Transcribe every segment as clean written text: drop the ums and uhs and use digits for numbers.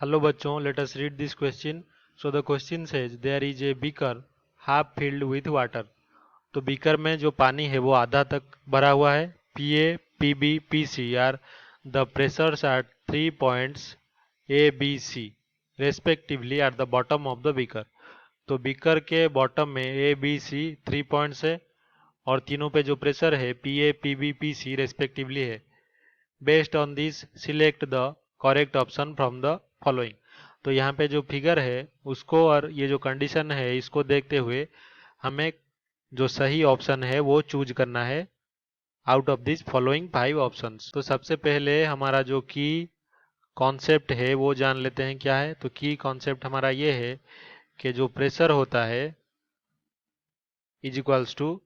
Hello बच्चों, let us read this question. So the question says there is a beaker half filled with water. तो beaker में जो पानी है वो आधा तक भरा हुआ है. PA, PB, PC are the pressures at 3 points A, B, C respectively at the bottom of the beaker. तो बीकर के बॉटम में A, B, C 3 पॉइंट्स है और तीनों पे जो प्रेशर है PA, PB, PC रेस्पेक्टिवली है. Based on this select the correct option from the following. तो यहाँ पे जो फिगर है उसको और ये जो कंडीशन है इसको देखते हुए हमें जो सही ऑप्शन है वो चूज करना है out of this following 5 options. तो सबसे पहले हमारा जो की कॉन्सेप्ट है वो जान लेते हैं क्या है. तो की कॉन्सेप्ट हमारा ये है कि जो प्रेशर होता है इज इक्वल्स टू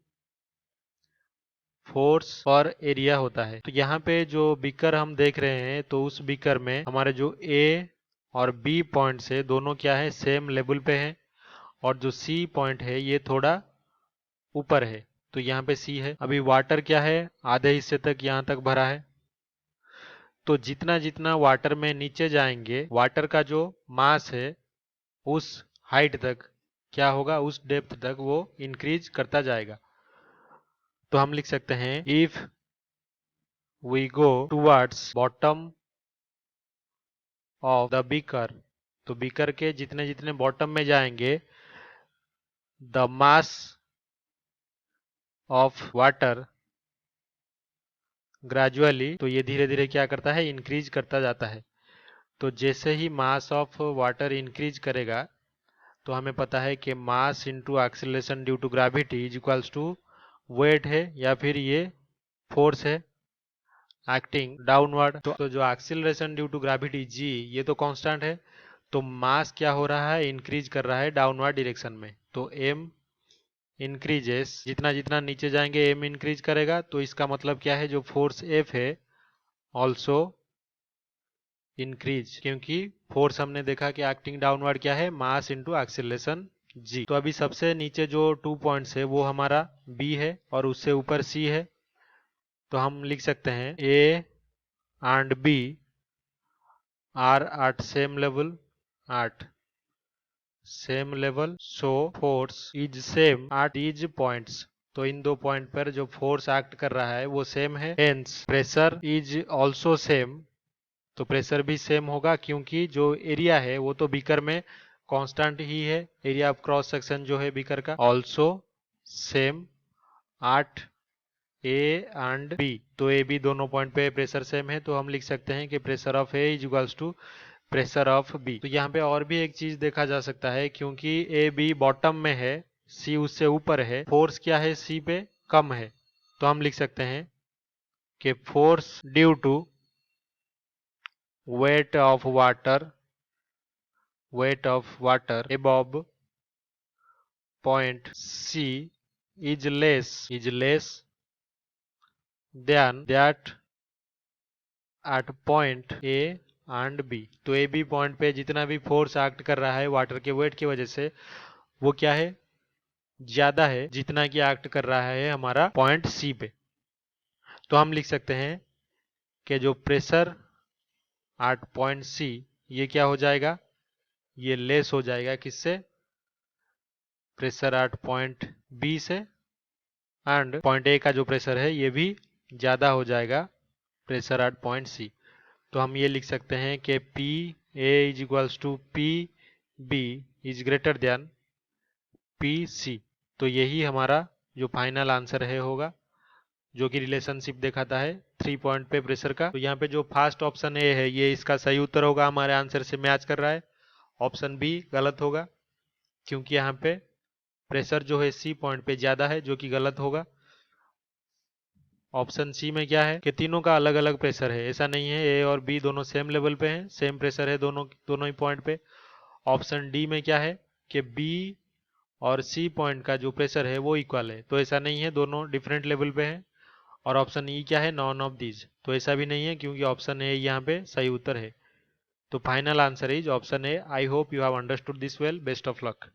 फोर्स पर एरिया होता है. तो यहाँ पे जो बीकर हम देख रहे हैं तो उस बीकर में हमारे जो ए और बी पॉइंट्स है दोनों क्या है सेम लेवल पे हैं और जो सी पॉइंट है ये थोड़ा ऊपर है. तो यहाँ पे सी है. अभी वाटर क्या है आधे हिस्से तक यहाँ तक भरा है. तो जितना जितना वाटर में नीचे जाएंगे वाटर का जो मास है उस हाइट तक क्या होगा उस डेप्थ तक वो इंक्रीज करता जाएगा. तो हम लिख सकते हैं if we go towards bottom of the beaker. तो बीकर के जितने जितने बॉटम में जाएंगे the mass of water gradually तो ये धीरे धीरे क्या करता है इंक्रीज करता जाता है. तो जैसे ही मास ऑफ वाटर इंक्रीज करेगा तो हमें पता है कि mass into acceleration due to gravity is equals to weight है या फिर ये फोर्स है एक्टिंग डाउनवर्ड. तो जो acceleration due to gravity G ये तो कांस्टेंट है. तो मास क्या हो रहा है इंक्रीज कर रहा है डाउनवर्ड डायरेक्शन में. तो m इंक्रीजेस जितना जितना नीचे जाएंगे m इंक्रीज करेगा. तो इसका मतलब क्या है जो फोर्स F है ऑल्सो इंक्रीज क्योंकि फोर्स हमने देखा कि एक्टिंग डाउनवर्ड क्या है मास इंटू एक्सीलरेशन जी. तो अभी सबसे नीचे जो 2 पॉइंट्स है वो हमारा B है और उससे ऊपर C है. तो हम लिख सकते हैं A and B are at same level so force is same at these points. तो इन दो पॉइंट पर जो फोर्स एक्ट कर रहा है वो सेम है. Hence pressure is also same. तो प्रेशर भी सेम होगा क्योंकि जो एरिया है वो तो बीकर में कांस्टेंट ही है. एरिया ऑफ क्रॉस सेक्शन जो है बीकर का also same at A and B. तो ए बी दोनों पॉइंट पे प्रेशर सेम है. तो हम लिख सकते हैं कि pressure of A is equals to pressure of B. तो यहाँ पे और भी एक चीज देखा जा सकता है क्योंकि ए बी बॉटम में है सी उससे ऊपर है फोर्स क्या है सी पे कम है. तो हम लिख सकते हैं कि force due to weight of water above point C is less than that at point A and B. तो ए बी पॉइंट पे जितना भी फोर्स एक्ट कर रहा है वाटर के वेट की वजह से वो क्या है ज्यादा है जितना कि एक्ट कर रहा है हमारा पॉइंट सी पे. तो हम लिख सकते हैं कि जो प्रेशर एट पॉइंट सी ये क्या हो जाएगा ये लेस हो जाएगा किससे प्रेशर एट पॉइंट बी से. एंड पॉइंट ए का जो प्रेशर है ये भी ज्यादा हो जाएगा प्रेशर एट पॉइंट सी. तो हम ये लिख सकते हैं कि P A is equals to P B is greater than P C. तो यही हमारा जो फाइनल आंसर है होगा जो कि रिलेशनशिप दिखाता है 3 पॉइंट पे प्रेशर का. तो यहाँ पे जो फर्स्ट ऑप्शन ए है ये इसका सही उत्तर होगा हमारे आंसर से मैच कर रहा है. ऑप्शन बी गलत होगा क्योंकि यहाँ पे प्रेशर जो है सी पॉइंट पे ज्यादा है जो कि गलत होगा. ऑप्शन सी में क्या है कि तीनों का अलग अलग प्रेशर है. ऐसा नहीं है ए और बी दोनों सेम लेवल पे हैं सेम प्रेशर है दोनों दोनों ही पॉइंट पे. ऑप्शन डी में क्या है कि बी और सी पॉइंट का जो प्रेशर है वो इक्वल है. तो ऐसा नहीं है दोनों डिफरेंट लेवल पे हैं. और ऑप्शन ई क्या है नॉन ऑफ दीज. तो ऐसा भी नहीं है क्योंकि ऑप्शन ए यहाँ पे सही उत्तर है. तो final answer is option A. I hope you have understood this well. Best of luck.